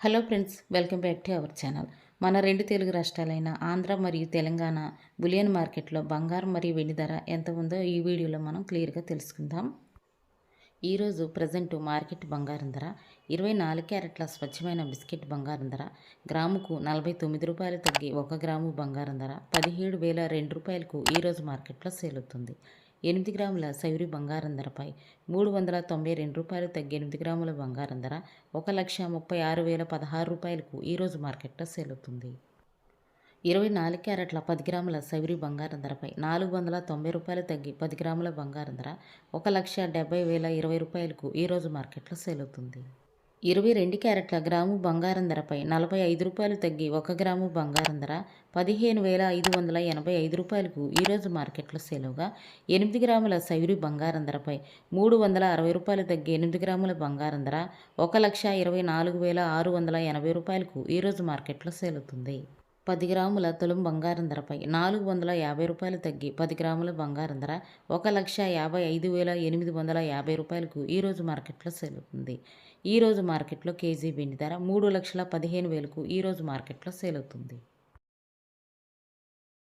Hello friends, welcome back to our channel. మన రెండు తెలుగు రాష్ట్రాలైన ఆంధ్ర మరియు తెలంగాణ బులియన్ మార్కెట్లో బంగారం మరియు వెండి ధర ఎంత ఉందో ఈ వీడియోలో మనం క్లియర్గా తెలుసుకుందాం. ఈరోజు ప్రజెంట్ మార్కెట్ బంగారం ధర 24 క్యారెట్ల స్వచ్ఛమైన బిస్కెట్ బంగారం ధర గ్రాముకు 49 రూపాయలు తగ్గి 1 గ్రాము బంగారం ధర 17,002 రూపాయలకు ఈరోజు మార్కెట్లో సేల్ అవుతుంది. 8 గ్రాముల సైవరి బంగారం ధరపై 392 రూపాయలు తగ్గి 8 గ్రాముల బంగారం ధర 1,36,016 రూపాయలకు ఈరోజు మార్కెట్లో సేల్ అవుతుంది. 24 క్యారెట్ల 10 గ్రాముల సైవరి బంగారం ధరపై 490 రూపాయలు తగ్గి 10 గ్రాముల బంగారం ధర 1,70,020 రూపాయలకు ఈరోజు మార్కెట్లో సేల్ అవుతుంది. 22 క్యారెట్ల గ్రాము బంగారం ధరపై 45 రూపాయలు తగ్గి 1 గ్రాము బంగారం ధర 15,585 రూపాయలకు ఈరోజు మార్కెట్లో సేలుగా 8 గ్రాముల సైవరి బంగారం ధరపై 360 రూపాయలు తగ్గి 8 గ్రాముల బంగారం ధర 1,24,680 రూపాయలకు ఈరోజు మార్కెట్లో సేల్ అవుతుంది. 10 గ్రాముల తులం బంగారం ధరపై 450 రూపాయలు తగ్గి 10 గ్రాముల బంగారం ధర 1,55,850 రూపాయలకు ఈరోజు మార్కెట్లో సేల్ అవుతుంది. ఈరోజు మార్కెట్లో కేజీ వెండి ధర 3,15,000కు ఈరోజు మార్కెట్లో సేల్ అవుతుంది.